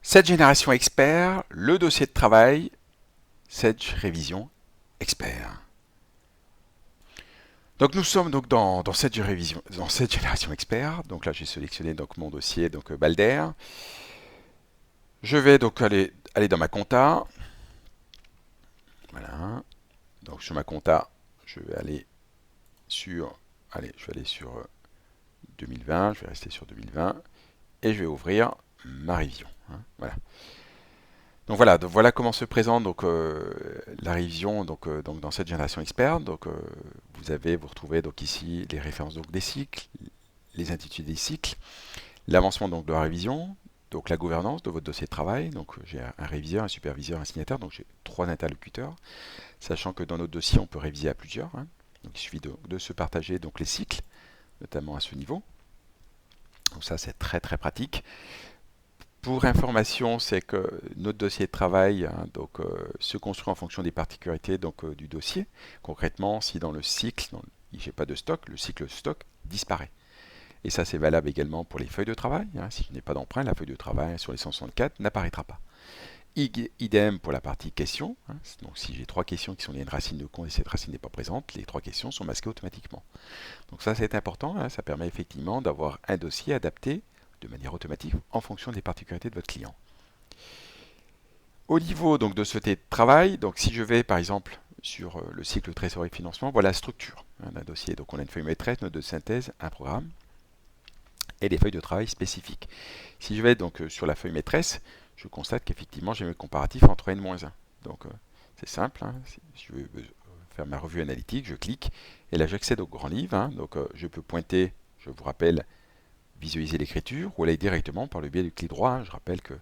Cette génération expert, le dossier de travail, cette révision expert. Donc nous sommes donc dans cette révision, dans cette génération expert. Donc là j'ai sélectionné donc mon dossier donc Balder. Je vais donc aller dans ma compta. Voilà. Donc sur ma compta, je vais aller sur, je vais aller sur 2020. Je vais rester sur 2020 et je vais ouvrir ma révision. Voilà. Donc voilà comment se présente donc la révision donc dans cette génération expert. Donc vous retrouvez donc ici les références donc des cycles, les intitulés des cycles, l'avancement donc de la révision, donc la gouvernance de votre dossier de travail. Donc j'ai un réviseur, un superviseur, un signataire. Donc j'ai 3 interlocuteurs, sachant que dans notre dossier on peut réviser à plusieurs. Donc il suffit de se partager donc les cycles, notamment à ce niveau. Donc ça c'est très très pratique. Pour information, c'est que notre dossier de travail se construit en fonction des particularités du dossier. Concrètement, si dans le cycle, j'ai pas de stock, le cycle stock disparaît. Et ça, c'est valable également pour les feuilles de travail. Si je n'ai pas d'emprunt, la feuille de travail sur les 164 n'apparaîtra pas. Idem pour la partie questions. Donc si j'ai 3 questions qui sont liées à une racine de compte et cette racine n'est pas présente, les 3 questions sont masquées automatiquement. Donc ça, c'est important. Ça permet effectivement d'avoir un dossier adapté de manière automatique en fonction des particularités de votre client. Au niveau donc de ce travail, donc si je vais par exemple sur le cycle trésorerie financement, voilà la structure d'un dossier. Donc on a une feuille maîtresse, note de synthèse, un programme et des feuilles de travail spécifiques. Si je vais donc sur la feuille maîtresse, je constate qu'effectivement j'ai mes comparatifs entre n-1. Donc c'est simple, si je veux faire ma revue analytique, je clique et là j'accède au grand livre. Donc je peux pointer, je vous rappelle, visualiser l'écriture ou aller directement par le biais du clic droit. Je rappelle que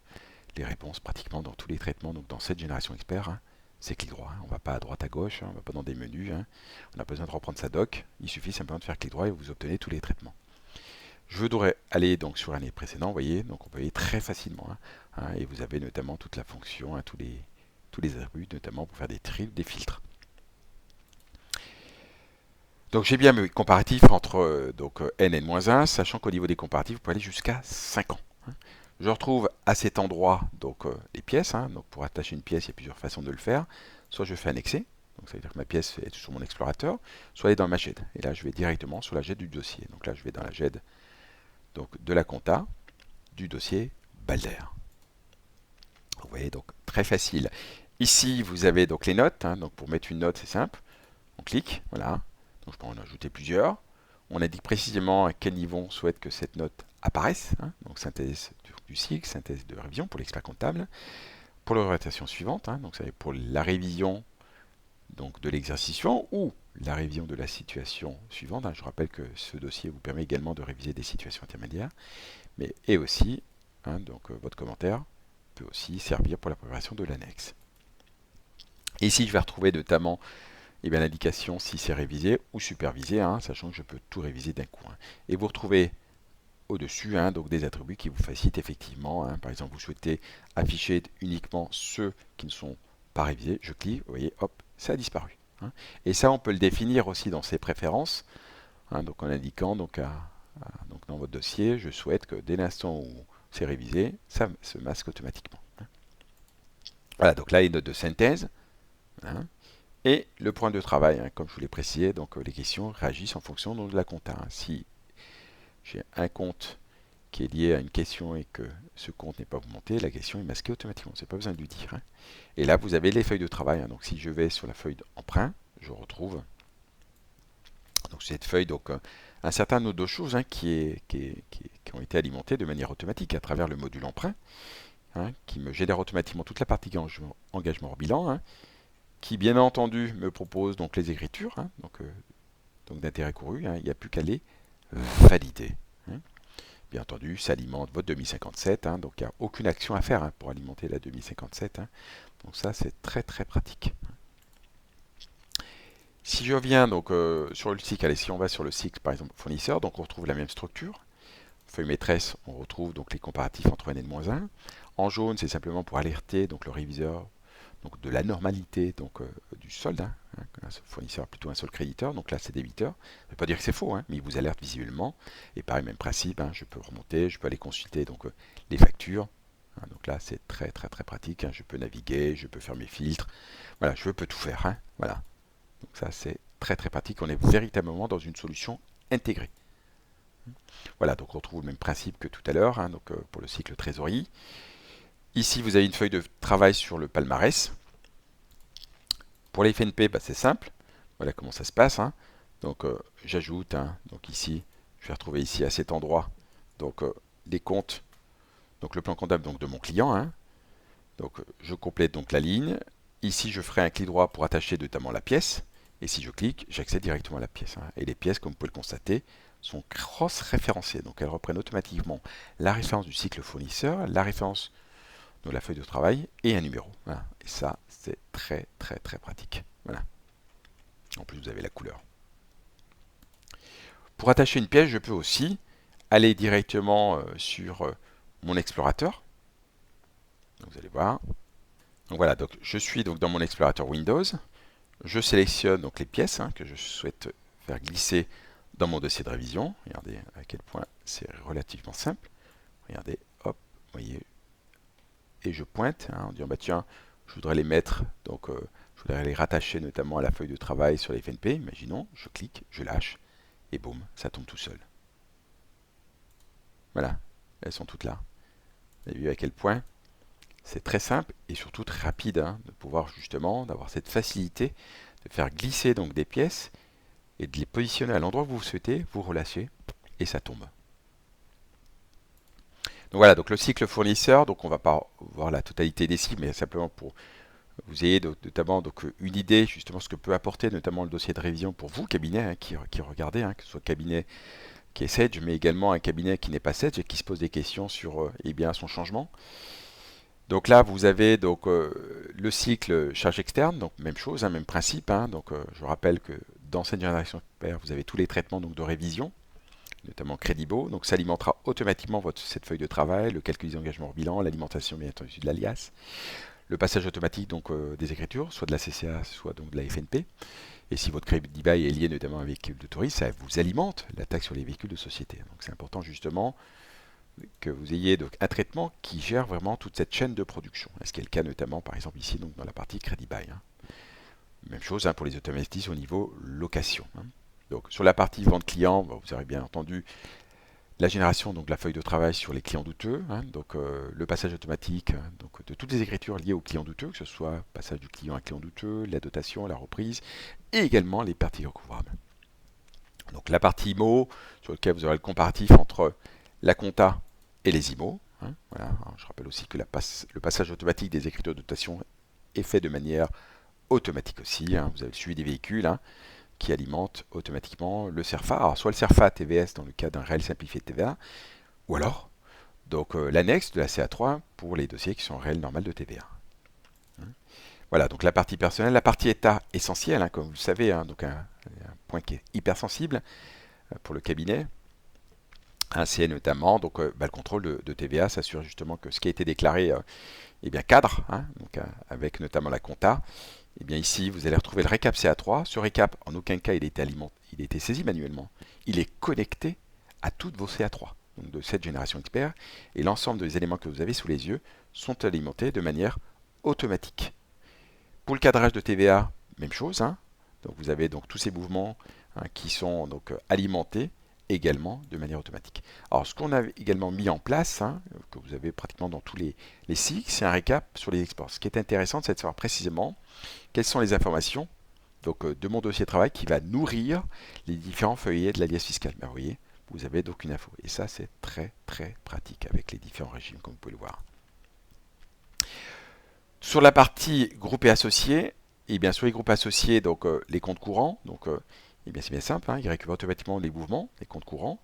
les réponses pratiquement dans tous les traitements, donc dans cette génération expert, c'est clic droit. On ne va pas à droite à gauche, on ne va pas dans des menus. On a besoin de reprendre sa doc. Il suffit simplement de faire clic droit et vous obtenez tous les traitements. Je voudrais aller donc sur l'année précédente, vous voyez, donc on peut aller très facilement. Et vous avez notamment toute la fonction, tous les attributs, notamment pour faire des tris, des filtres. Donc j'ai bien mes comparatifs entre n et n-1, sachant qu'au niveau des comparatifs, vous pouvez aller jusqu'à 5 ans. Je retrouve à cet endroit les pièces. Donc pour attacher une pièce, il y a plusieurs façons de le faire. Soit je fais annexer, donc ça veut dire que ma pièce est sur mon explorateur, soit elle est dans ma GED. Et là, je vais directement sur la GED du dossier. Donc là, je vais dans la GED de la compta du dossier Balder. Vous voyez, donc très facile. Ici, vous avez donc les notes. Donc pour mettre une note, c'est simple. On clique, voilà. Donc je peux en ajouter plusieurs. On indique précisément à quel niveau on souhaite que cette note apparaisse. Donc synthèse du cycle, synthèse de révision pour l'expert comptable. Pour l'orientation suivante, donc c'est pour la révision donc de l'exercice suivant ou la révision de la situation suivante. Je rappelle que ce dossier vous permet également de réviser des situations intermédiaires, et aussi votre commentaire peut aussi servir pour la préparation de l'annexe. Et ici, je vais retrouver notamment l'indication si c'est révisé ou supervisé, sachant que je peux tout réviser d'un coup. Et vous retrouvez au-dessus donc des attributs qui vous facilitent effectivement. Par exemple, vous souhaitez afficher uniquement ceux qui ne sont pas révisés. Je clique, vous voyez, hop, ça a disparu. Et ça, on peut le définir aussi dans ses préférences, donc en indiquant donc dans votre dossier, je souhaite que dès l'instant où c'est révisé, ça se masque automatiquement. Voilà, donc là, il y a une note de synthèse. Et le point de travail, comme je vous l'ai précisé, donc les questions réagissent en fonction de la compta. Si j'ai un compte qui est lié à une question et que ce compte n'est pas augmenté, la question est masquée automatiquement. C'est pas besoin de lui dire. Et là, vous avez les feuilles de travail. Donc si je vais sur la feuille d'emprunt, je retrouve donc cette feuille un certain nombre de choses qui ont été alimentées de manière automatique à travers le module emprunt, qui me génère automatiquement toute la partie engagement hors bilan, qui bien entendu me propose donc les écritures, donc d'intérêt couru. Il n'y a plus qu'à les valider. Bien entendu, ça alimente votre 2057, donc il n'y a aucune action à faire pour alimenter la 2057. Donc ça, c'est très très pratique. Si je reviens sur le cycle, allez, si on va sur le cycle par exemple fournisseur, donc on retrouve la même structure. Feuille maîtresse, on retrouve donc les comparatifs entre n et -1. En jaune, c'est simplement pour alerter donc le réviseur donc de la normalité du solde. Un fournisseur plutôt un solde créditeur, donc là c'est débiteur. Ça ne veut pas dire que c'est faux, mais il vous alerte visuellement. Et pareil, même principe, je peux remonter, je peux aller consulter les factures. Donc Donc là, c'est très très très pratique, hein. Je peux naviguer, je peux faire mes filtres. Voilà, je peux tout faire, hein. Voilà. Donc ça, c'est très très pratique. On est véritablement dans une solution intégrée. Voilà, donc on retrouve le même principe que tout à l'heure, hein, donc pour le cycle trésorerie. Ici, vous avez une feuille de travail sur le palmarès. Pour les FNP, bah, c'est simple. Voilà comment ça se passe, hein. Donc j'ajoute, hein, donc ici, je vais retrouver ici à cet endroit donc les comptes, donc le plan comptable donc, de mon client, hein. Donc je complète donc la ligne. Ici, je ferai un clic droit pour attacher notamment la pièce. Et si je clique, j'accède directement à la pièce, hein. Et les pièces, comme vous pouvez le constater, sont cross-référencées. Donc elles reprennent automatiquement la référence du cycle fournisseur, la référence de la feuille de travail et un numéro. Voilà. Et ça, c'est très très très pratique. Voilà. En plus, vous avez la couleur. Pour attacher une pièce, je peux aussi aller directement sur mon explorateur. Donc, vous allez voir. Donc voilà, donc je suis donc dans mon explorateur Windows. Je sélectionne donc les pièces, hein, que je souhaite faire glisser dans mon dossier de révision. Regardez à quel point c'est relativement simple. Regardez, hop, vous voyez, et je pointe, hein, en disant bah tiens, je voudrais les mettre, donc je voudrais les rattacher notamment à la feuille de travail sur les FNP. Imaginons, je clique, je lâche, et boum, ça tombe tout seul. Voilà, elles sont toutes là. Vous avez vu à quel point c'est très simple et surtout très rapide, hein, de pouvoir justement d'avoir cette facilité de faire glisser donc des pièces et de les positionner à l'endroit que vous souhaitez, vous relâchez et ça tombe. Donc voilà, donc le cycle fournisseur, donc on va pas voir la totalité des cibles, mais simplement pour vous ayez notamment donc une idée justement ce que peut apporter notamment le dossier de révision pour vous, cabinet, hein, qui regardez, hein, que ce soit cabinet qui est Sage, mais également un cabinet qui n'est pas Sage et qui se pose des questions sur eh bien, son changement. Donc là, vous avez donc le cycle charge externe, donc même chose, hein, même principe, hein. Donc je rappelle que dans cette génération expert, vous avez tous les traitements donc, de révision, notamment Credibo. Donc ça alimentera automatiquement cette feuille de travail, le calcul des engagements hors bilan, l'alimentation bien entendu de l'alias, le passage automatique donc des écritures, soit de la CCA, soit donc de la FNP. Et si votre crédit bail est lié notamment à un véhicule de tourisme, ça vous alimente la taxe sur les véhicules de société. Donc c'est important justement que vous ayez donc un traitement qui gère vraiment toute cette chaîne de production. Ce qui est le cas notamment par exemple ici donc dans la partie crédit bail, hein. Même chose, hein, pour les automatismes au niveau location, hein. Donc sur la partie vente client, vous aurez bien entendu la génération donc de la feuille de travail sur les clients douteux, hein, donc le passage automatique donc, de toutes les écritures liées aux clients douteux, que ce soit passage du client à client douteux, la dotation, la reprise, et également les parties recouvrables. Donc la partie IMO, sur laquelle vous aurez le comparatif entre la compta et les IMO, hein, voilà. Alors, je rappelle aussi que le passage automatique des écritures de dotation est fait de manière automatique aussi, hein. Vous avez le suivi des véhicules, hein, qui alimente automatiquement le CERFA. Alors soit le CERFA TVS dans le cas d'un réel simplifié de TVA, ou alors donc l'annexe de la CA3 pour les dossiers qui sont réels normal de TVA. Hein. Voilà, donc la partie personnelle, la partie état essentielle, hein, comme vous le savez, hein, donc un point qui est hyper sensible pour le cabinet. Hein, c'est notamment donc, le contrôle de TVA, s'assure justement que ce qui a été déclaré est bien cadre, hein, donc, avec notamment la compta. Et bien ici, vous allez retrouver le récap CA3. Ce récap, en aucun cas, il a été saisi manuellement. Il est connecté à toutes vos CA3, donc de cette génération expert, et l'ensemble des éléments que vous avez sous les yeux sont alimentés de manière automatique. Pour le cadrage de TVA, même chose, hein. Donc vous avez donc tous ces mouvements, hein, qui sont donc alimentés également de manière automatique. Alors ce qu'on a également mis en place, hein, que vous avez pratiquement dans tous les cycles, c'est un récap sur les exports. Ce qui est intéressant, c'est de savoir précisément quelles sont les informations donc, de mon dossier de travail qui va nourrir les différents feuillets de l'alias fiscal. Ben, vous voyez, vous avez donc une info. Et ça, c'est très très pratique avec les différents régimes, comme vous pouvez le voir. Sur la partie groupe et associés, et bien sur les groupes associés, donc les comptes courants, donc eh bien c'est bien simple, hein, il récupère automatiquement les mouvements, les comptes courants,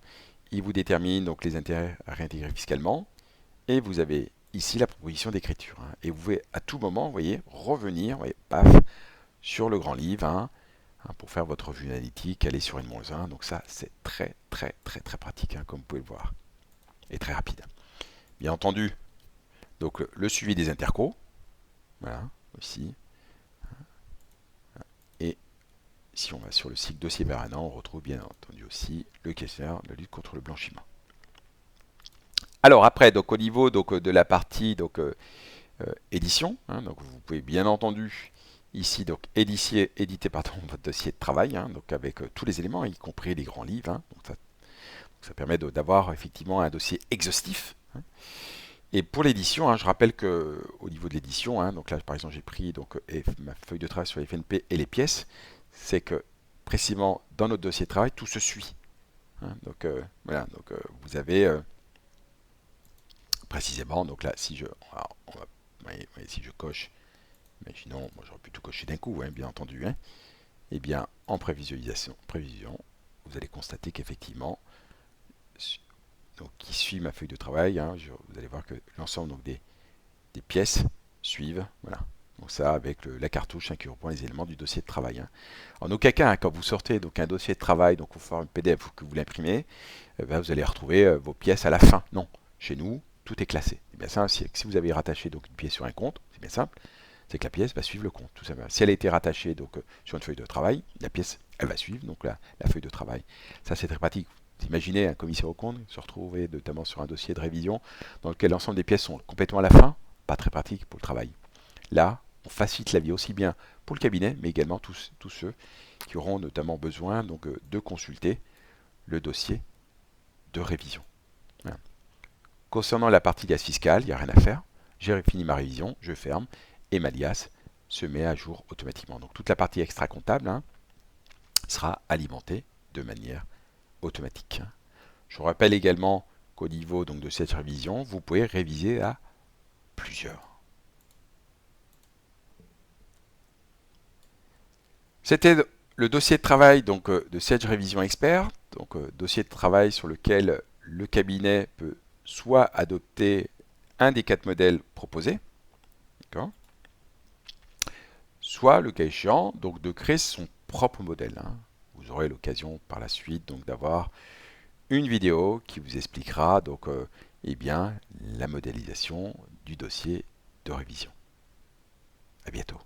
il vous détermine donc les intérêts à réintégrer fiscalement, et vous avez ici la proposition d'écriture, hein, et vous pouvez à tout moment, vous voyez, revenir, vous voyez, paf, sur le grand livre, hein, pour faire votre revue analytique, aller sur N-1, donc ça c'est très très très très pratique, hein, comme vous pouvez le voir, et très rapide. Bien entendu, donc le suivi des intercos, voilà, aussi. Et si on va sur le cycle dossier permanent, on retrouve bien entendu aussi le questionnaire de lutte contre le blanchiment. Alors après, donc au niveau donc, de la partie donc, édition, hein, donc vous pouvez bien entendu ici donc éditer pardon, votre dossier de travail, hein, donc avec tous les éléments, y compris les grands livres. Hein, donc ça permet d'avoir effectivement un dossier exhaustif. Hein. Et pour l'édition, hein, je rappelle que au niveau de l'édition, hein, donc là par exemple j'ai pris donc, ma feuille de travail sur les FNP et les pièces, c'est que précisément dans notre dossier de travail, tout se suit. Hein. Donc voilà, donc vous avez précisément, donc là si je, alors, si je coche, imaginons, moi j'aurais pu tout cocher d'un coup, hein, bien entendu, hein, et bien en prévision, vous allez constater qu'effectivement, donc qui suit ma feuille de travail, hein, vous allez voir que l'ensemble donc des pièces suivent, voilà. Donc ça avec la cartouche hein, qui reprend les éléments du dossier de travail. Hein. En aucun cas, hein, quand vous sortez donc un dossier de travail, donc au format PDF ou que vous l'imprimez, vous allez retrouver vos pièces à la fin. Non, chez nous, tout est classé. Et bien ça, si vous avez rattaché donc une pièce sur un compte, c'est bien simple, c'est que la pièce va suivre le compte, tout simplement. Si elle a été rattachée donc sur une feuille de travail, la pièce, elle va suivre donc la feuille de travail. Ça, c'est très pratique. Vous imaginez un commissaire aux comptes se retrouver notamment sur un dossier de révision dans lequel l'ensemble des pièces sont complètement à la fin, pas très pratique pour le travail. Là, on facilite la vie aussi bien pour le cabinet, mais également tous ceux qui auront notamment besoin donc, de consulter le dossier de révision. Voilà. Concernant la partie liasse fiscale, il n'y a rien à faire. J'ai fini ma révision, je ferme et ma liasse se met à jour automatiquement. Donc toute la partie extra comptable hein, sera alimentée de manière automatique. Je vous rappelle également qu'au niveau donc, de cette révision, vous pouvez réviser à plusieurs. C'était le dossier de travail donc, de Sage Révision Expert, donc dossier de travail sur lequel le cabinet peut soit adopter un des 4 modèles proposés, soit le cas échéant donc de créer son propre modèle. Hein. Vous aurez l'occasion par la suite donc d'avoir une vidéo qui vous expliquera donc eh bien la modélisation du dossier de révision. À bientôt.